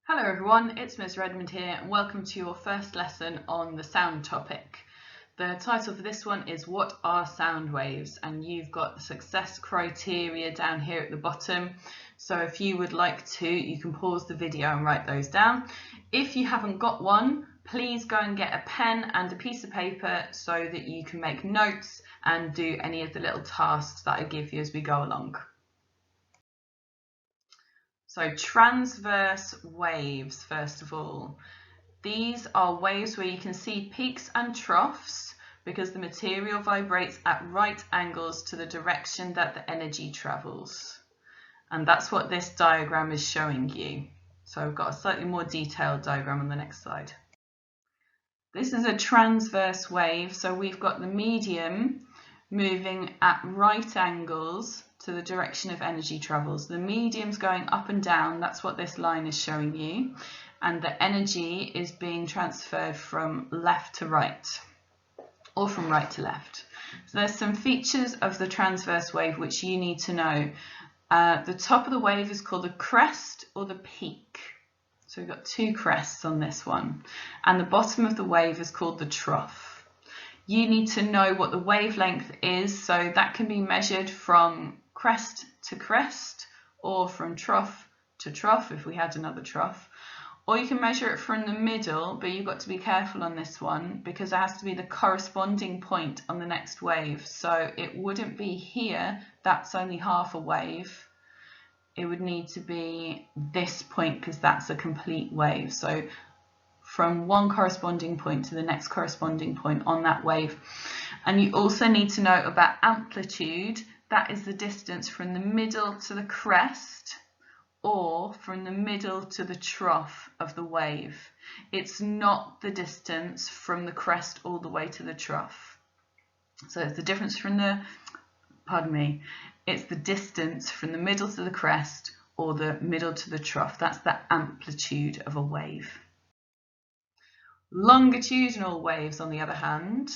Hello everyone, it's Ms Redmond here and welcome to your first lesson on the sound topic. The title for this one is What are sound waves? And you've got the success criteria down here at the bottom. So if you would like to, you can pause the video and write those down. If you haven't got one, please go and get a pen and a piece of paper so that you can make notes and do any of the little tasks that I give you as we go along. So transverse waves, first of all. These are waves where you can see peaks and troughs because the material vibrates at right angles to the direction that the energy travels. And that's what this diagram is showing you. So I've got a slightly more detailed diagram on the next slide. This is a transverse wave, so we've got the medium moving at right angles to the direction of energy travels. The medium's going up and down, that's what this line is showing you, and the energy is being transferred from left to right, or from right to left. So there's some features of the transverse wave which you need to know. The top of the wave is called the crest or the peak. So we've got two crests on this one, and the bottom of the wave is called the trough. You need to know what the wavelength is, so that can be measured from crest to crest or from trough to trough if we had another trough, or you can measure it from the middle, but you've got to be careful on this one because it has to be the corresponding point on the next wave. So it wouldn't be here, that's only half a wave. It would need to be this point because that's a complete wave. So from one corresponding point to the next corresponding point on that wave. And you also need to know about amplitude. That is the distance from the middle to the crest or from the middle to the trough of the wave. It's not the distance from the crest all the way to the trough. So it's the difference from the, it's the distance from the middle to the crest or the middle to the trough. That's the amplitude of a wave. Longitudinal waves, on the other hand,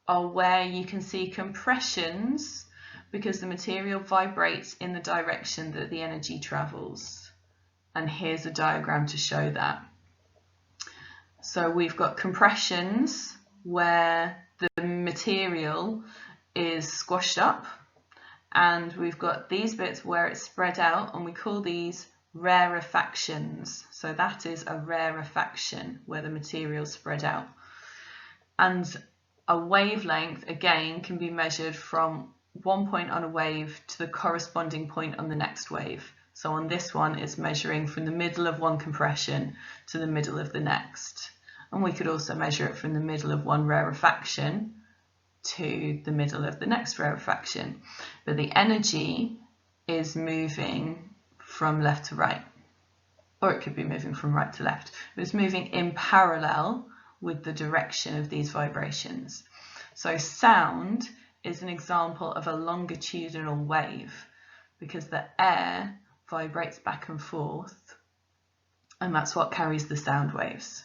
are where you can see compressions because the material vibrates in the direction that the energy travels. And here's a diagram to show that. So we've got compressions where the material is squashed up, and we've got these bits where it's spread out, and we call these rarefactions. So that is a rarefaction where the material is spread out. And a wavelength, again, can be measured from one point on a wave to the corresponding point on the next wave. So on this one, it's measuring from the middle of one compression to the middle of the next. And we could also measure it from the middle of one rarefaction to the middle of the next rarefaction. But the energy is moving from left to right, or it could be moving from right to left. It's moving in parallel with the direction of these vibrations. So sound is an example of a longitudinal wave because the air vibrates back and forth, and that's what carries the sound waves.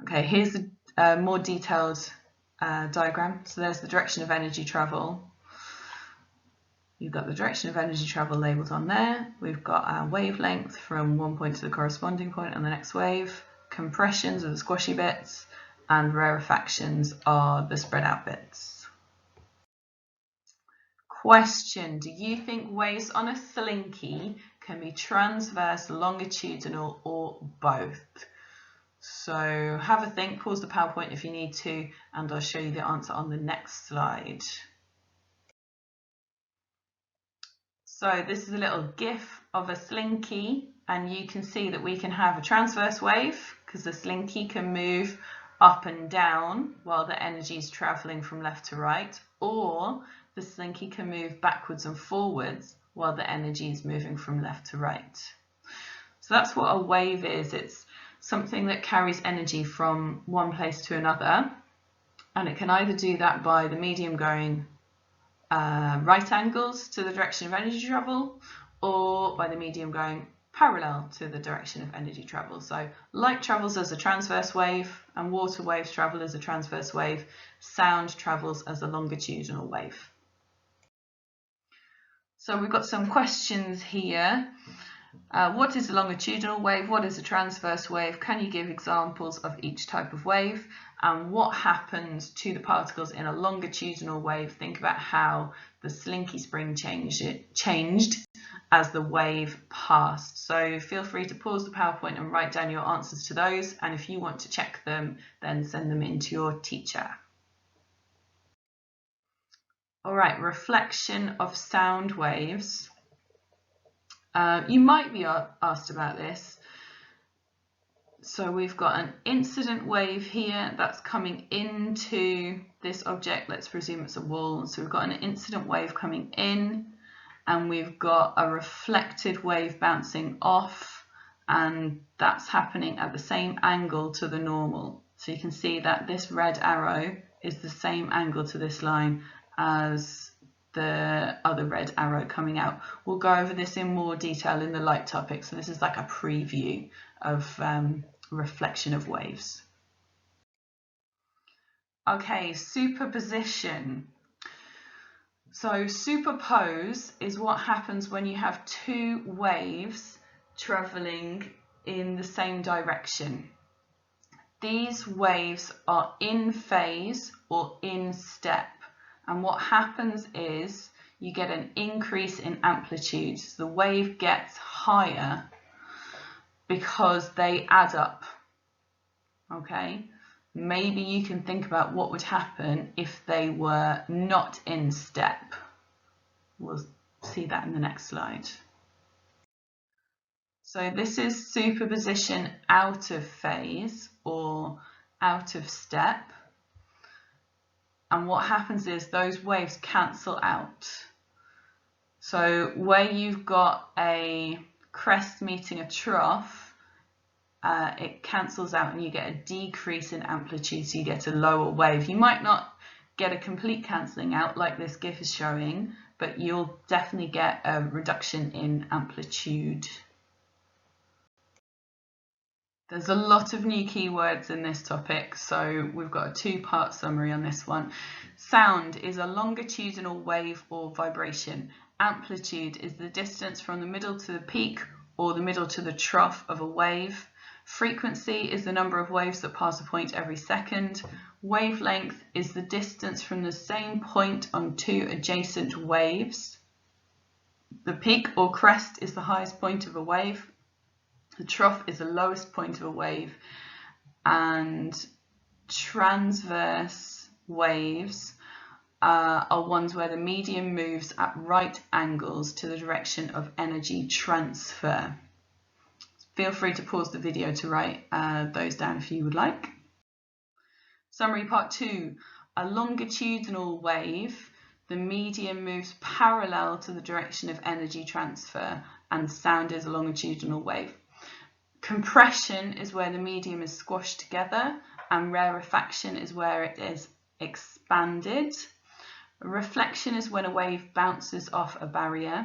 Okay, here's a more detailed diagram. So there's the direction of energy travel. You've got the direction of energy travel labelled on there. We've got our wavelength from one point to the corresponding point on the next wave. Compressions are the squashy bits, and rarefactions are the spread out bits. Question: do you think waves on a slinky can be transverse, longitudinal, or both? So have a think, pause the PowerPoint if you need to, and I'll show you the answer on the next slide. So this is a little GIF of a slinky, and you can see that we can have a transverse wave because the slinky can move up and down while the energy is travelling from left to right, or the slinky can move backwards and forwards while the energy is moving from left to right. So that's what a wave is. It's something that carries energy from one place to another, and it can either do that by the medium going right angles to the direction of energy travel, or by the medium going parallel to the direction of energy travel. So light travels as a transverse wave and water waves travel as a transverse wave. Sound travels as a longitudinal wave. So we've got some questions here. What is a longitudinal wave? What is a transverse wave? Can you give examples of each type of wave? And what happens to the particles in a longitudinal wave? Think about how the slinky spring changed as the wave passed. So feel free to pause the PowerPoint and write down your answers to those. And if you want to check them, then send them in to your teacher. All right, reflection of sound waves. You might be asked about this. So we've got an incident wave here that's coming into this object. Let's presume it's a wall. So we've got an incident wave coming in, and we've got a reflected wave bouncing off, and that's happening at the same angle to the normal. So you can see that this red arrow is the same angle to this line as the other red arrow coming out. We'll go over this in more detail in the light topic. So this is like a preview of reflection of waves. Okay, superposition. So superpose is what happens when you have two waves traveling in the same direction. These waves are in phase or in step. And what happens is you get an increase in amplitude. So the wave gets higher because they add up. Okay, maybe you can think about what would happen if they were not in step. We'll see that in the next slide. So this is superposition out of phase or out of step. And what happens is those waves cancel out. So where you've got a crest meeting a trough, it cancels out and you get a decrease in amplitude, so you get a lower wave. You might not get a complete cancelling out like this GIF is showing, but you'll definitely get a reduction in amplitude. There's a lot of new keywords in this topic, so we've got a two-part summary on this one. Sound is a longitudinal wave or vibration. Amplitude is the distance from the middle to the peak or the middle to the trough of a wave. Frequency is the number of waves that pass a point every second. Wavelength is the distance from the same point on two adjacent waves. The peak or crest is the highest point of a wave. The trough is the lowest point of a wave, and transverse waves are ones where the medium moves at right angles to the direction of energy transfer. Feel free to pause the video to write those down if you would like. Summary part 2. A longitudinal wave, the medium moves parallel to the direction of energy transfer, and sound is a longitudinal wave. Compression is where the medium is squashed together, and rarefaction is where it is expanded. Reflection is when a wave bounces off a barrier.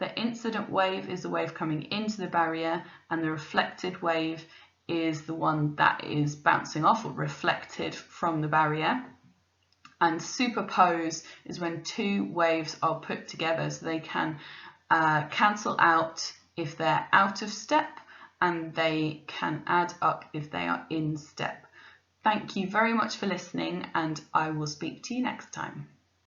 The incident wave is the wave coming into the barrier, and the reflected wave is the one that is bouncing off or reflected from the barrier. And superpose is when two waves are put together, so they can cancel out if they're out of step, and they can add up if they are in step. Thank you very much for listening, and I will speak to you next time.